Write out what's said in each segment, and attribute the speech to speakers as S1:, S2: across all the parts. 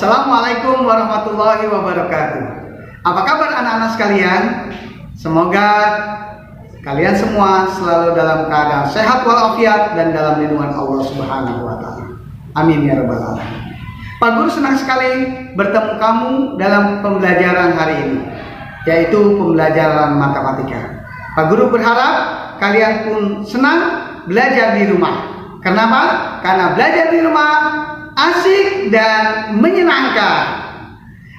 S1: Assalamualaikum warahmatullahi wabarakatuh. Apa kabar anak-anak sekalian? Semoga kalian semua selalu dalam keadaan sehat walafiat dan dalam lindungan Allah Subhanahu wa taala. Amin ya rabbal alamin. Pak Guru senang sekali bertemu kamu dalam pembelajaran hari ini, yaitu pembelajaran matematika. Pak Guru berharap kalian pun senang belajar di rumah. Kenapa? Karena belajar di rumah asik dan menyenangkan.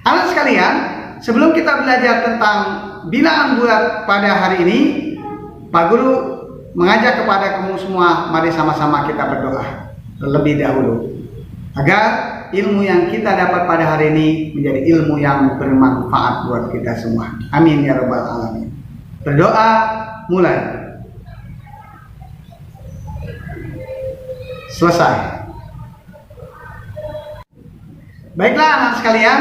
S1: Anak sekalian, sebelum kita belajar tentang bilangan bulat pada hari ini, Pak Guru mengajak kepada kamu semua, mari sama-sama kita berdoa terlebih dahulu agar ilmu yang kita dapat pada hari ini menjadi ilmu yang bermanfaat buat kita semua. Amin ya rabbal alamin. Berdoa mulai. Selesai. Baiklah anak sekalian,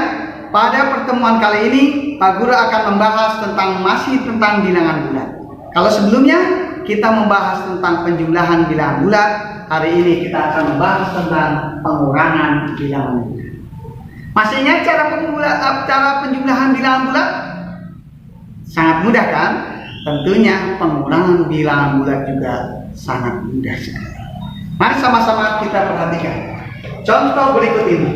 S1: pada pertemuan kali ini Pak Guru akan membahas masih tentang bilangan bulat. Kalau sebelumnya kita membahas tentang penjumlahan bilangan bulat, hari ini kita akan membahas tentang pengurangan bilangan bulat. Masih ingat cara penjumlahan bilangan bulat? Sangat mudah kan? Tentunya pengurangan bilangan bulat juga sangat mudah sekali. Mari sama-sama kita perhatikan contoh berikut ini.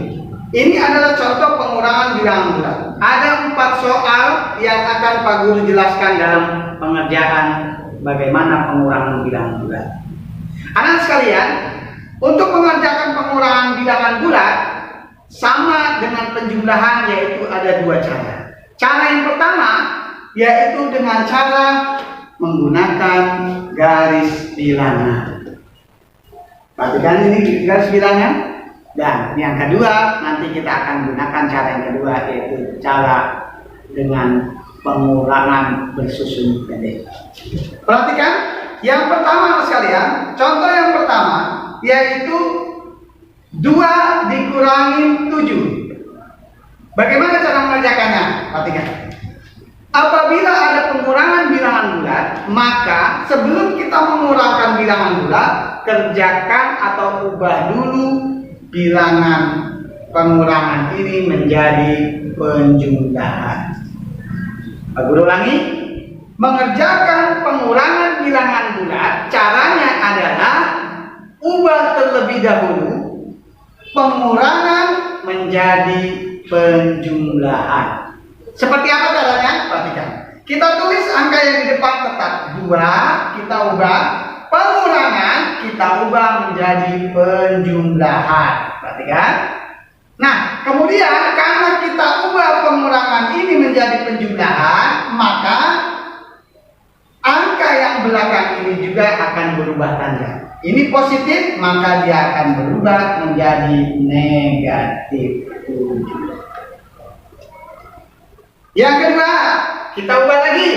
S1: Ini adalah contoh pengurangan bilangan bulat. Ada 4 soal yang akan Pak Guru jelaskan dalam pengerjaan bagaimana pengurangan bilangan bulat. Anak sekalian, untuk mengerjakan pengurangan bilangan bulat sama dengan penjumlahan, yaitu ada 2 cara. Cara yang pertama yaitu dengan cara menggunakan garis bilangan. Perhatikan ini garis bilangan. Dan yang kedua, nanti kita akan gunakan cara yang kedua, yaitu cara dengan pengurangan bersusun pendek. Perhatikan, yang pertama sekalian, contoh yang pertama yaitu 2 dikurangi 7. Bagaimana cara mengerjakannya? Perhatikan. Apabila ada pengurangan bilangan bulat, maka sebelum kita mengurangkan bilangan bulat, kerjakan atau ubah dulu bilangan pengurangan ini menjadi penjumlahan. Pak Guru ulangi, mengerjakan pengurangan bilangan bulat, caranya adalah ubah terlebih dahulu pengurangan menjadi penjumlahan. Seperti apa caranya? Perhatikan. Kita tulis angka yang di depan tetap 2, kita ubah. Pengurangan kita ubah menjadi penjumlahan. Perhatikan. Nah, kemudian karena kita ubah pengurangan ini menjadi penjumlahan, maka angka yang belakang ini juga akan berubah tanda. Ini positif, maka dia akan berubah menjadi negatif 7. Yang kedua, kita ubah lagi.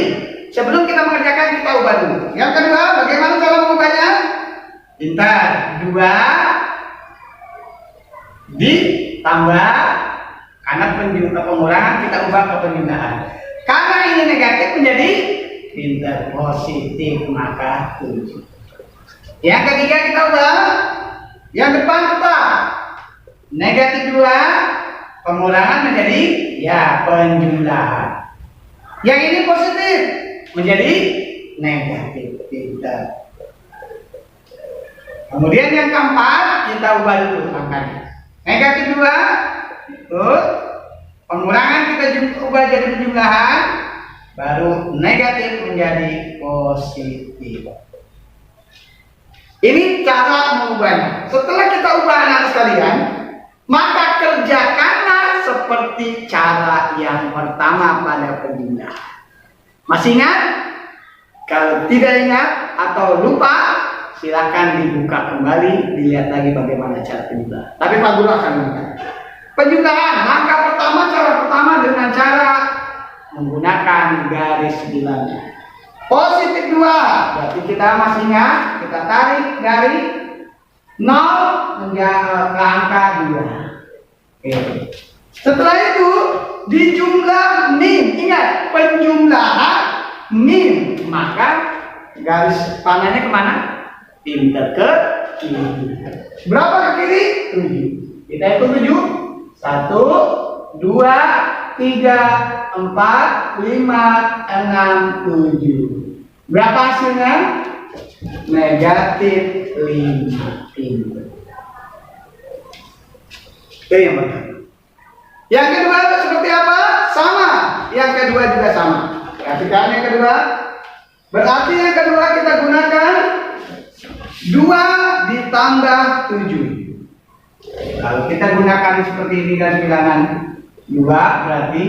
S1: Sebelum kita mengerjakan, kita ubah dulu. Yang kedua, bagaimana cara mengubahnya? Pintar. 2 ditambah, karena pengurangan kita ubah ke penjumlahan. Karena ini negatif menjadi pintar positif, maka 7. Yang ketiga kita ubah. Yang depan tetap negatif 2, pengurangan menjadi penjumlahan. Yang ini positif menjadi negatif, pintar. Kemudian yang keempat kita ubah dulu angkanya. Negatif 2, pengurangan kita ubah jadi penjumlahan, baru negatif menjadi positif. Ini cara mengubahnya. Setelah kita ubah anak sekalian, maka kerjakanlah seperti cara yang pertama pada penjumlahan. Masih ingat? Kalau tidak ingat atau lupa, silakan dibuka kembali, dilihat lagi bagaimana cara penjumlahan. Tapi Pak Guru akan mengingat. Penjumlahan, cara pertama dengan cara menggunakan garis bilangan. Positif 2, berarti kita masih ingat, kita tarik dari 0 hingga ke angka 2. Oke. Setelah itu dijumlah min. Ingat, penjumlahan min, maka garis panahnya kemana? Pintar ke kiri. Berapa ke kiri? 7. Kita hitung 7. 1, 2, 3, 4, 5, 6, 7. Berapa hasilnya? Negatif 5. Itu yang pertama. Yang kedua seperti apa? Sama. Yang kedua juga sama. Perhatikan yang kedua. Berarti yang kedua kita gunakan 2 ditambah 7. Kalau kita gunakan seperti ini dan bilangan 2 berarti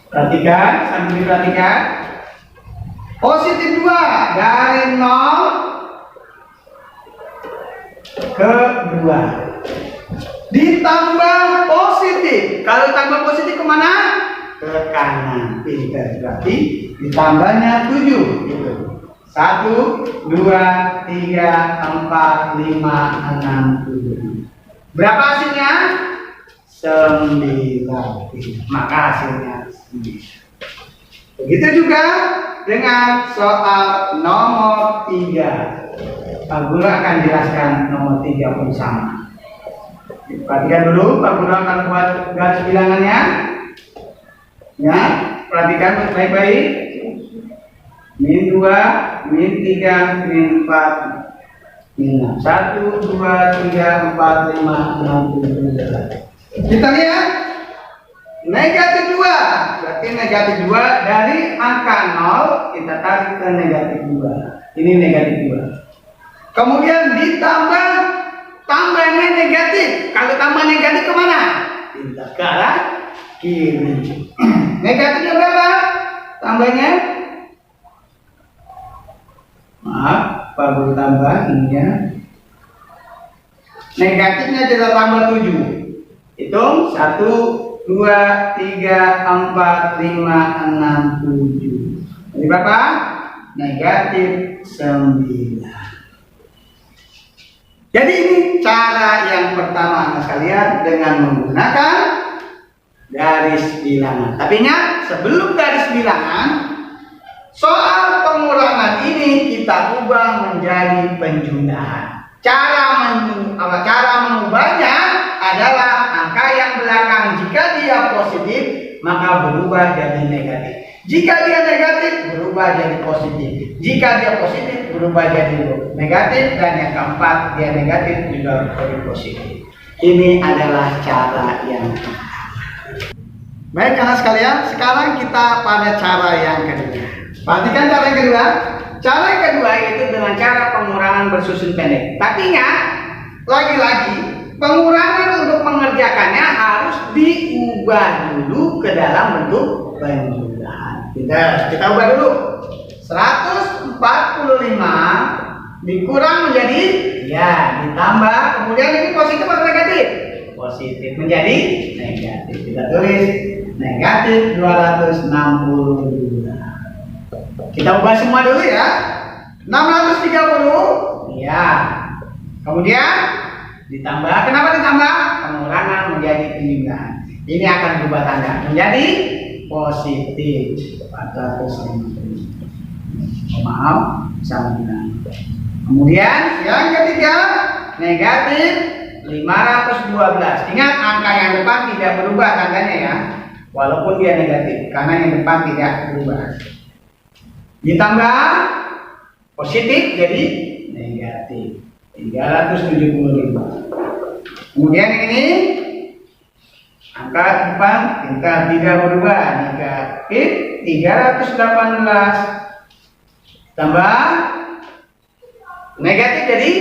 S1: perhatikan, sambil diperhatikan. Positif 2 dari 0 ke 2 ditambah positif. Kalau tambah positif kemana? Ke kanan. Pintar. Berarti ditambahnya 7 gitu. 1, 2, 3, 4, 5, 6, 7. Berapa hasilnya? 9. Maka hasilnya 9. Begitu juga dengan soal nomor 3. Pak Guru akan jelaskan nomor 3 pun sama. Perhatikan dulu, Pak Guru akan buat garis bilangannya. Ya, perhatikan baik-baik. Min 2, min 3, min 4, min 6. 1, 2, 3, 4, 5, 6, 7. Kita lihat negatif 2. Berarti negatif 2 dari angka 0 kita tarik ke negatif 2. Ini negatif 2. Kemudian ditambah, tambahnya negatif. Kalau tambah negatif kemana? Pindah ke arah kiri. Negatifnya berapa? Tambahnya? Maaf, Pak Guru tambah ininya. Negatifnya kita tambah 7. Hitung 1, 2, 3, 4, 5, 6, 7. Jadi berapa? Negatif 9. Jadi ini cara yang pertama anak sekalian dengan menggunakan garis bilangan. Tapi ingat, sebelum garis bilangan, soal pengurangan ini kita ubah menjadi penjumlahan. Cara mengubahnya adalah angka yang belakang jika dia positif maka berubah jadi negatif. Jika dia negatif berubah jadi positif. Jika dia positif berubah jadi negatif, dan yang keempat dia negatif juga jadi positif. Ini adalah cara yang pertama. Baik anak sekalian, sekarang kita pada cara yang kedua. Perhatikan cara yang kedua. Cara yang kedua itu dengan cara pengurangan bersusun pendek. Tapi ingat, lagi-lagi pengurangan untuk mengerjakannya harus diubah dulu ke dalam bentuk penjumlahan. Kita ubah dulu. 145 dikurang menjadi ditambah, kemudian ini positif atau negatif? Positif menjadi negatif. Kita tulis negatif 262. Kita ubah semua dulu ya. 630 kemudian ditambah. Kenapa ditambah? Pengurangan menjadi penjumlahan. Ini akan berubah tanda menjadi positif 450. Maaf, sama dengan. Kemudian yang ketiga negatif 512. Ingat, angka yang depan tidak berubah tandanya ya, walaupun dia negatif, karena yang depan tidak berubah. Ditambah positif jadi negatif 375. Kemudian ini angka depan kita tidak berubah, negatif 318 tambah negatif jadi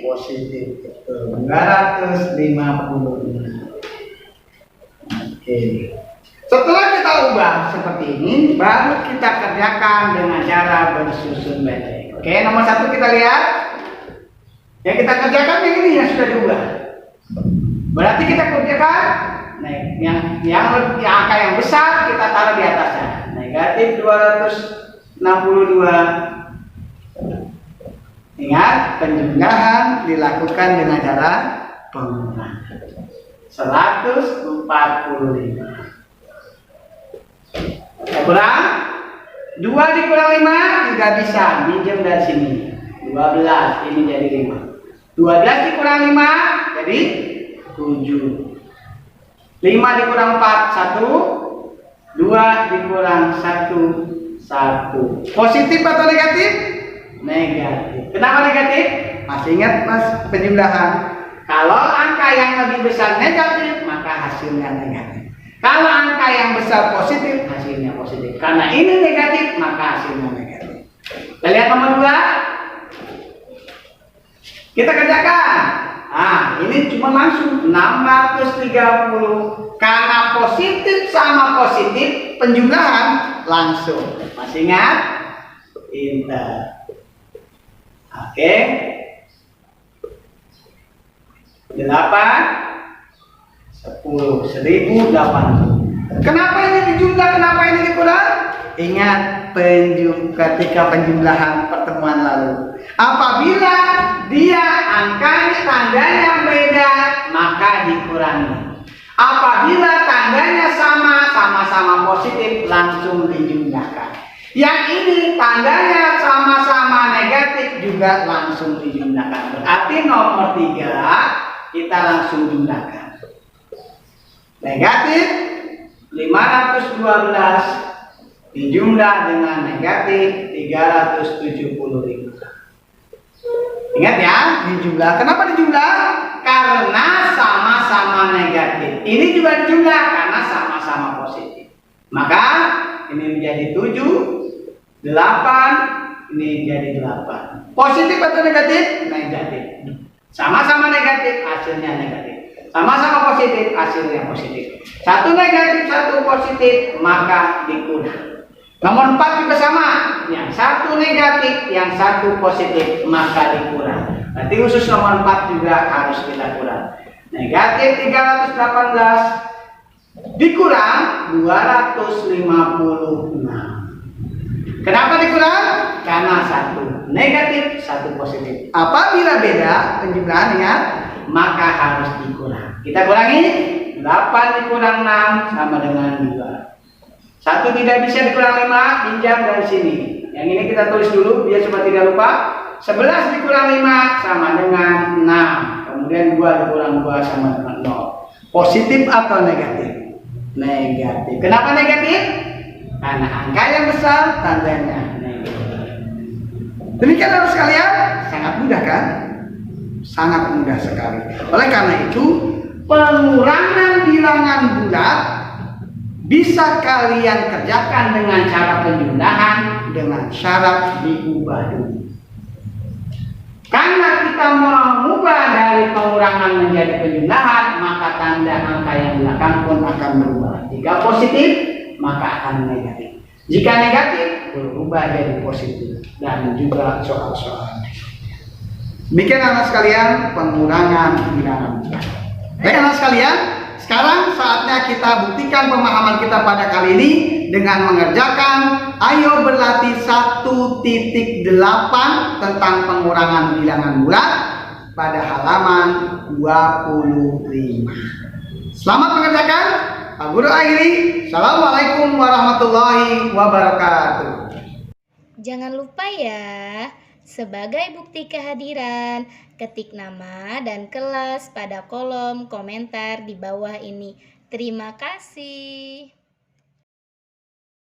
S1: positif 255. Oke. Setelah kita ubah seperti ini, baru kita kerjakan dengan cara bersusun pendek. Oke, nomor 1 kita lihat. Yang kita kerjakan yang ini yang sudah diubah. Berarti kita kerjakan yang angka yang besar kita taruh di atasnya. Negatif 262. Ingat, penjumlahan dilakukan dengan cara pengurangan. 145. Kurang 2 dikurang 5 tidak bisa, minjem dari sini. 12, ini jadi 5. 12 dikurang 5 jadi 7. 5 dikurang 4, 1. 2 dikurang 1, 1. Positif atau negatif? Negatif. Kenapa negatif? Masih ingat pas penjumlahan? Kalau angka yang lebih besar negatif, maka hasilnya negatif. Kalau angka yang besar positif, hasilnya positif. Karena ini negatif, maka hasilnya negatif. Kita lihat nomor 2. Kita kerjakan. Nah, ini cuma langsung 630. Karena positif sama positif, penjumlahan langsung. Masih ingat? Pintar. Oke. 8, 10, 1080. Kenapa ini dijumlah, kenapa ini dikurang? Ingat ketika penjumlahan pertemuan lalu. Apabila dia angkanya tandanya beda, maka dikurangi. Apabila tandanya sama-sama positif, langsung dijumlahkan. Yang ini tandanya sama-sama negatif, juga langsung dijumlahkan. Berarti nomor 3 kita langsung jumlahkan. Negatif 512 dijumlah dengan negatif 375. Ingat ya, dijumlah. Kenapa dijumlah? Karena sama-sama negatif. Ini juga dijumlah karena sama-sama positif. Maka ini menjadi 7, 8, ini jadi 8. Positif atau negatif? Negatif. Sama-sama negatif, hasilnya negatif. Sama-sama positif, hasilnya positif. Satu negatif, satu positif, maka dikurang. Nomor 4 juga sama. Yang satu negatif, yang satu positif, maka dikurang. Berarti khusus nomor 4 juga harus kita kurang. Negatif 318 dikurang 256. Kenapa dikurang? Karena satu negatif, satu positif. Apabila beda penjumlahan, ingat, maka harus dikurang. Kita kurangi. 8 dikurang 6 sama dengan 2. 1 tidak bisa dikurang 5, pinjam dari sini. Yang ini kita tulis dulu biar supaya tidak lupa. 11 dikurang 5 sama dengan 6. Kemudian 2 dikurang 2 sama dengan 0. Positif atau negatif? Negatif. Kenapa negatif? Karena angka yang besar tandanya negatif. Demikian harus sekalian, sangat mudah kan? Sangat mudah sekali. Oleh karena itu, pengurangan bilangan bulat bisa kalian kerjakan dengan cara penjumlahan dengan syarat diubah dulu. Karena kita mengubah dari pengurangan menjadi penjumlahan, maka tanda angka yang belakang pun akan berubah. Jika positif, maka akan negatif. Jika negatif, berubah jadi positif. Dan juga soal-soal. Demikian anak sekalian, pengurangan bilangan bulat. Baik anak sekalian, sekarang saatnya kita buktikan pemahaman kita pada kali ini dengan mengerjakan ayo berlatih 1.8 tentang pengurangan bilangan bulat pada halaman 25. Selamat mengerjakan. Pak Guru akhiri. Assalamualaikum warahmatullahi wabarakatuh.
S2: Jangan lupa ya, sebagai bukti kehadiran, ketik nama dan kelas pada kolom komentar di bawah ini. Terima kasih.